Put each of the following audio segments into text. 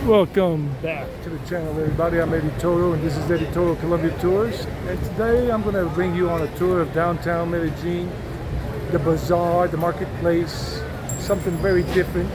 Welcome back to the channel, everybody. I'm Eddie Toro, and this is Eddie Toro Colombia Tours. And today I'm going to bring you on a tour of downtown Medellín, the bazaar, the marketplace, something very different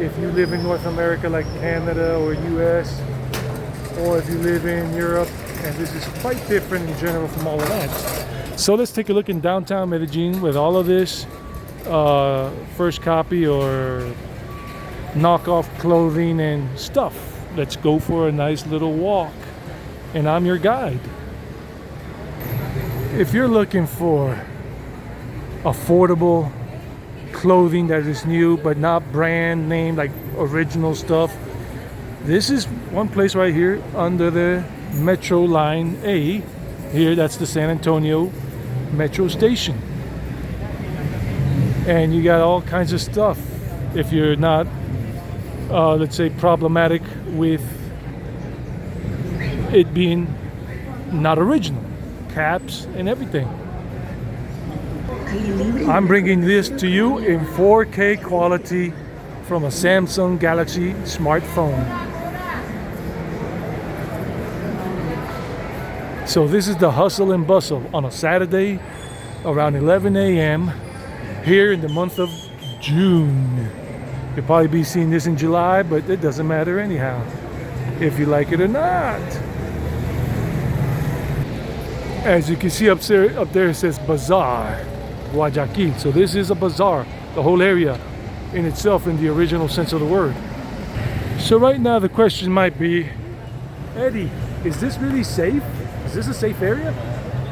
if you live in North America like Canada or US, or if you live in Europe, and this is quite different in general from all of that. So let's take a look in downtown Medellín with all of this first copy or knockoff clothing and stuff. Let's go for a nice little walk, and I'm your guide. If you're looking for affordable clothing that is new but not brand name, like original stuff, this is one place right here under the Metro Line A. Here, that's the San Antonio Metro Station, and you got all kinds of stuff. If you're not let's say problematic with it being not original, caps and everything. I'm bringing this to you in 4K quality from a Samsung Galaxy smartphone. So this is the hustle and bustle on a Saturday around 11 a.m. here in the month of June. You'll probably be seeing this in July, but it doesn't matter anyhow, if you like it or not. As you can see up there it says Bazaar, Guayaquil. So this is a bazaar, the whole area in itself in the original sense of the word. So right now the question might be, Eddie, is this really safe? Is this a safe area?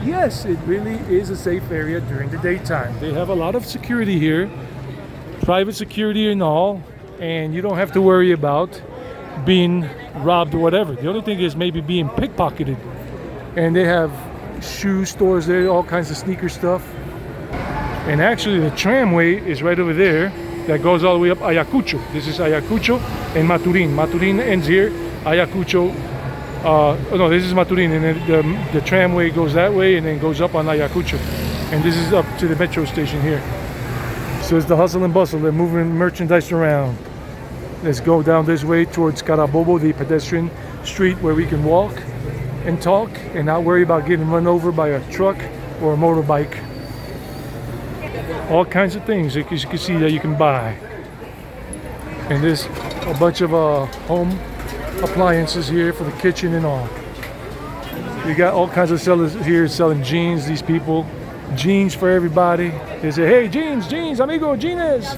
Yes, it really is a safe area during the daytime. They have a lot of security here, private security and all, and you don't have to worry about being robbed or whatever. The only thing is maybe being pickpocketed. And they have shoe stores there, all kinds of sneaker stuff. And actually the tramway is right over there that goes all the way up Ayacucho. This is Ayacucho and Maturin. Maturin ends here. Ayacucho, no, this is Maturin, and then the tramway goes that way and then goes up on Ayacucho. And this is up to the metro station here. So it's the hustle and bustle. They're moving merchandise around. Let's go down this way towards Carabobo, the pedestrian street where we can walk and talk and not worry about getting run over by a truck or a motorbike. All kinds of things that you can see that you can buy. And there's a bunch of home appliances here for the kitchen and all. You got all kinds of sellers here selling jeans, these people. Jeans for everybody. They say, hey, jeans, amigo, jeans.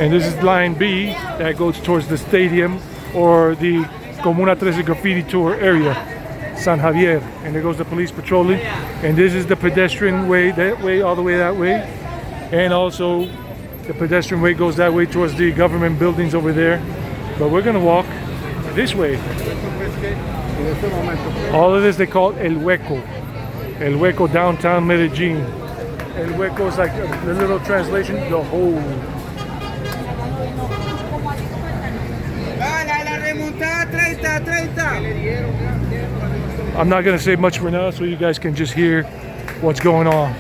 And this is line B that goes towards the stadium or the Comuna 13 graffiti tour area, San Javier. And there goes the police patrolling. And this is the pedestrian way, that way, all the way that way. And also the pedestrian way goes that way towards the government buildings over there. But we're gonna walk this way. All of this they call El Hueco. El Hueco, downtown Medellín. El Hueco is like the little translation, the hole. I'm not going to say much for now, so you guys can just hear what's going on.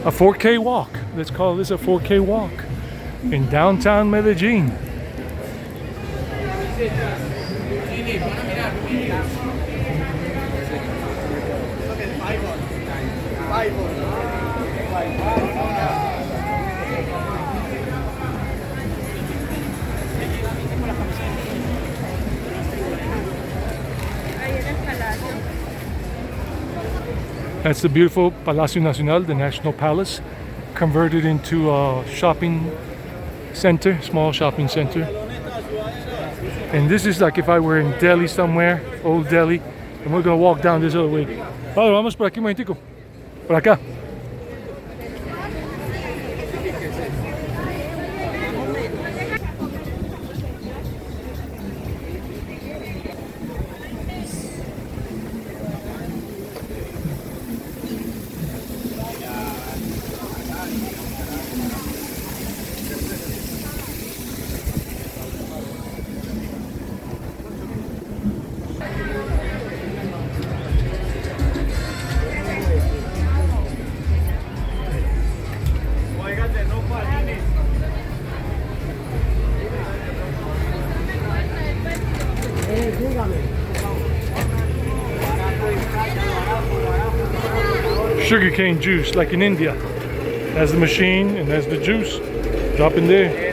A 4K walk. Let's call this a 4K walk in downtown Medellín. That's the beautiful Palacio Nacional, the National Palace, converted into a shopping center, small shopping center. And this is like if I were in Delhi somewhere, old Delhi, and we're gonna walk down this other way. Padre, vamos por aquí un momentico. Por acá. Sugarcane juice, like in India. That's the machine and that's the juice. Drop in there.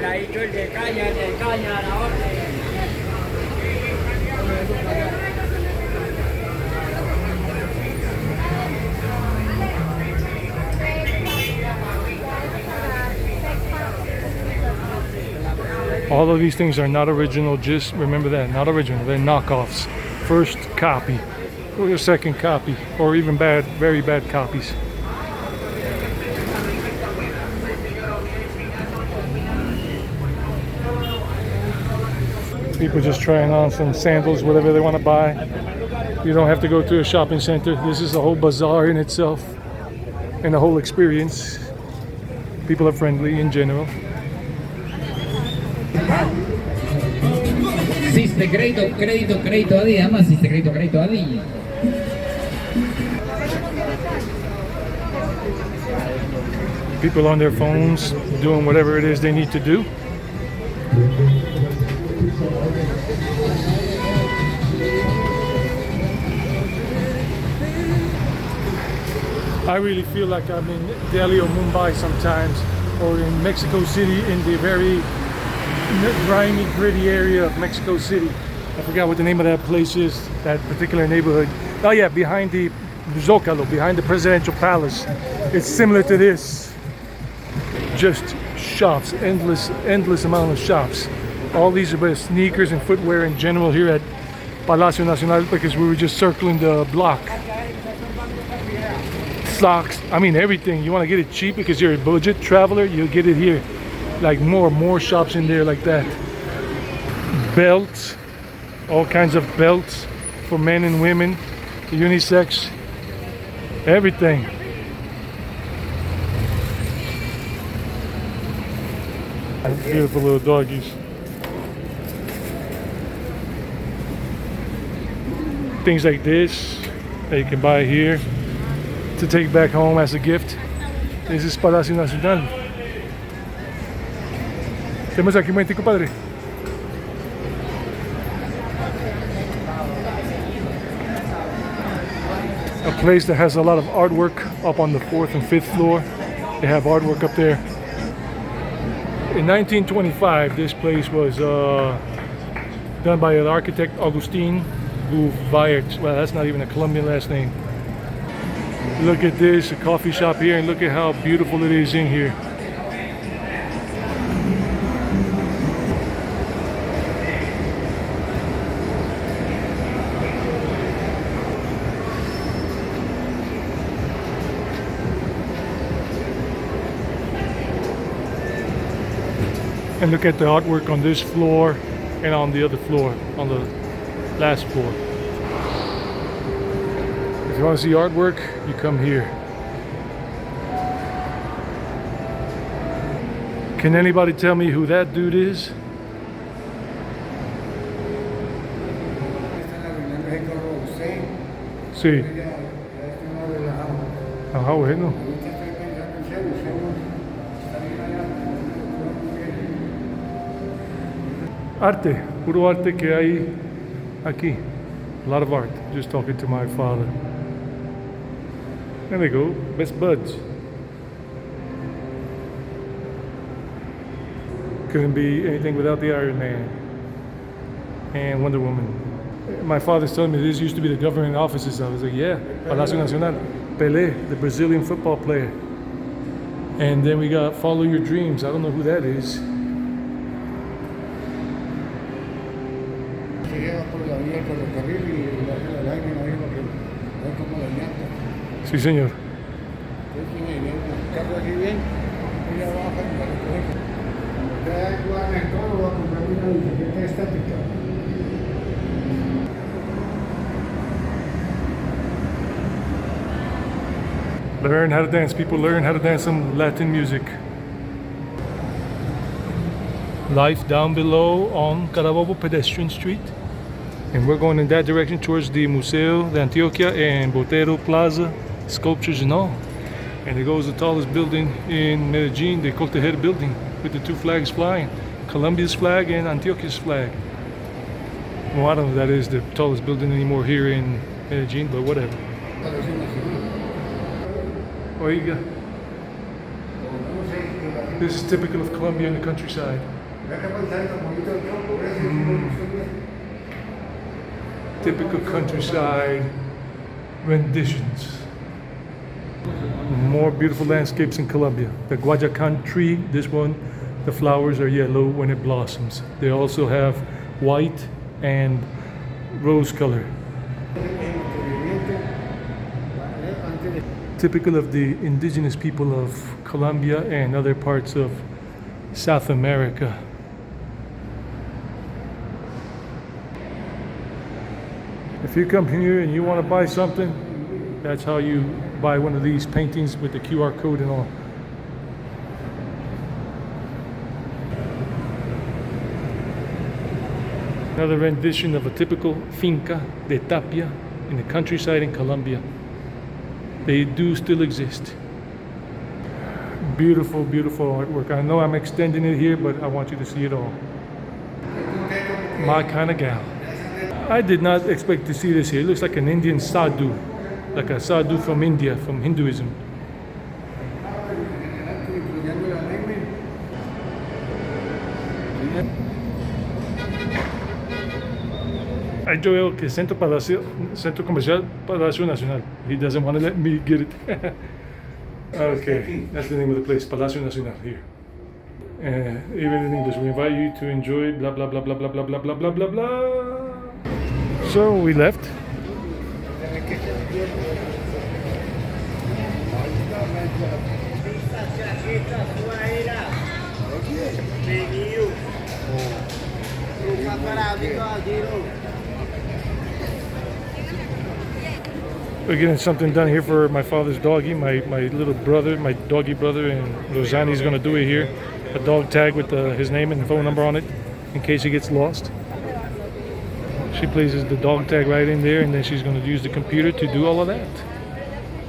All of these things are not original, just remember that, not original, they're knockoffs. First copy, or your second copy, or even bad, very bad copies. People just trying on some sandals, whatever they want to buy. You don't have to go to a shopping center. This is a whole bazaar in itself, and the whole experience. People are friendly in general. Existe crédito ADI, además existe crédito ADI. People on their phones doing whatever it is they need to do. I really feel like I'm in Delhi or Mumbai sometimes, or in Mexico City, in the very grimy, gritty area of Mexico City. I forgot what the name of that place is, that particular neighborhood. Oh yeah, behind the Zocalo, behind the presidential palace. It's similar to this. Just shops, endless amount of shops. All these are sneakers and footwear in general here at Palacio Nacional, because we were just circling the block. Socks, I mean everything. You want to get it cheap because you're a budget traveler, you'll get it here. Like more shops in there like that. Belts, all kinds of belts for men and women, unisex, everything. Beautiful little doggies. Things like this that you can buy here to take back home as a gift. This is Palacio Nacional. Tenemos aquí un momentico, padre. A place that has a lot of artwork up on the 4th and 5th floor. They have artwork up there. In 1925, this place was done by an architect, Agustin Gouviart. Well, that's not even a Colombian last name. Look at this, a coffee shop here, and look at how beautiful it is in here. And look at the artwork on this floor and on the other floor, on the last floor. If you want to see artwork, you come here. Can anybody tell me who that dude is? Sí. Ah, bueno. Arte, puro arte que hay aquí. A lot of art. Just talking to my father. There we go, best buds. Couldn't be anything without the Iron Man and Wonder Woman. My father's telling me this used to be the government offices. I was like, yeah, Palacio Nacional. Pelé, the Brazilian football player. And then we got Follow Your Dreams. I don't know who that is. Sí, señor. Learn how to dance. People learn how to dance some Latin music. Life down below on Carabobo pedestrian street. And we're going in that direction towards the Museo de Antioquia and Botero Plaza, sculptures and all. And it goes the tallest building in Medellín, the Coltejer building, with the two flags flying, Colombia's flag and Antioquia's flag. Well, I don't know if that is the tallest building anymore here in Medellín, but whatever. Oiga. This is typical of Colombia in the countryside. Typical countryside renditions. More beautiful landscapes in Colombia. The Guayacan tree, this one, the flowers are yellow when it blossoms. They also have white and rose color. Typical of the indigenous people of Colombia and other parts of South America. If you come here and you want to buy something, that's how you buy one of these paintings with the QR code and all. Another rendition of a typical finca de tapia in the countryside in Colombia. They do still exist. Beautiful, beautiful artwork. I know I'm extending it here, but I want you to see it all. My kind of gal. I did not expect to see this here. It looks like an Indian sadhu, like a sadhu from India, from Hinduism. Joel, que Centro Comercial Palacio Nacional. He doesn't want to let me get it. Okay, that's the name of the place, Palacio Nacional, here. Even in English, we invite you to enjoy blah blah blah blah blah blah blah blah blah blah blah. So we left. We're getting something done here for my father's doggy, my little brother, my doggy brother, and Rosani's gonna do it here. A dog tag with his name and phone number on it, in case he gets lost. She places the dog tag right in there, and then she's gonna use the computer to do all of that.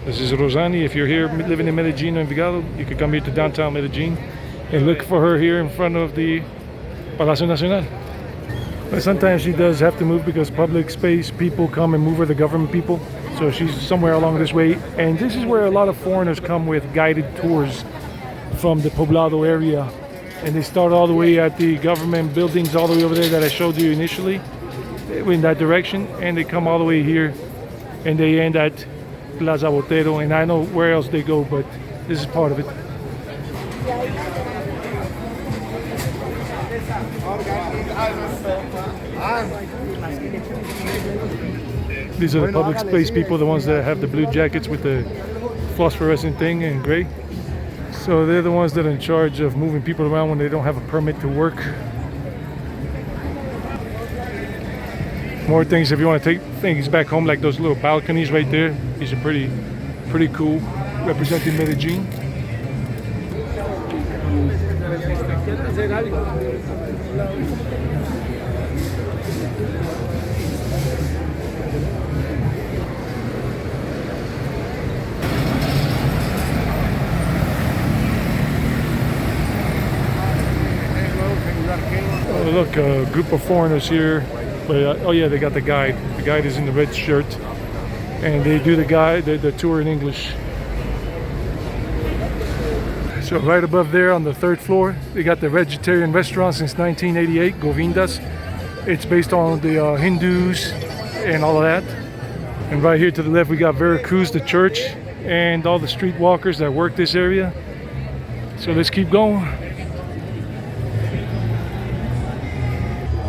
This is Rosani. If you're here living in Medellín or Envigado, you can come here to downtown Medellín and look for her here in front of the Palacio Nacional. But sometimes she does have to move because public space people come and move her, the government people. So she's somewhere along this way. And this is where a lot of foreigners come with guided tours from the Poblado area. And they start all the way at the government buildings all the way over there that I showed you initially, in that direction. And they come all the way here and they end at Plaza Botero. And I know where else they go, but this is part of it. These are the public space people, the ones that have the blue jackets with the phosphorescent thing in gray. So they're the ones that are in charge of moving people around when they don't have a permit to work. More things if you want to take things back home, like those little balconies right there. These are pretty cool, representing Medellín. Oh, look, a group of foreigners here. But, oh yeah, they got the guide. The guide is in the red shirt, and they do the tour in English. So right above there on the third floor, they got the vegetarian restaurant since 1988, Govindas. It's based on the Hindus and all of that. And right here to the left, we got Veracruz, the church, and all the street walkers that work this area. So let's keep going.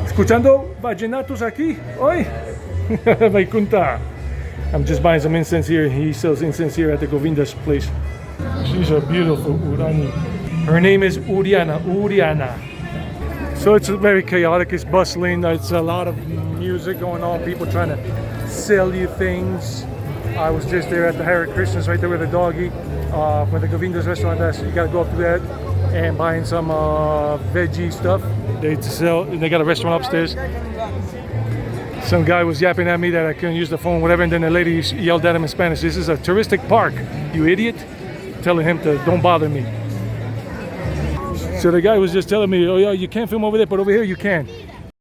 Escuchando vallenatos aquí, hoy. Vaikunta. I'm just buying some incense here. He sells incense here at the Govindas place. She's a beautiful Urani. Her name is Uriana. So it's very chaotic, it's bustling, it's a lot of music going on, people trying to sell you things. I was just there at the Hare Krishna's right there with the doggy, with the Govindas restaurant. You gotta go up to that and buying some veggie stuff. They got a restaurant upstairs. Some guy was yapping at me that I couldn't use the phone, whatever, and then the lady yelled at him in Spanish, "This is a touristic park, you idiot," telling him to don't bother me. So the guy was just telling me, "Oh yeah, you can't film over there, but over here you can."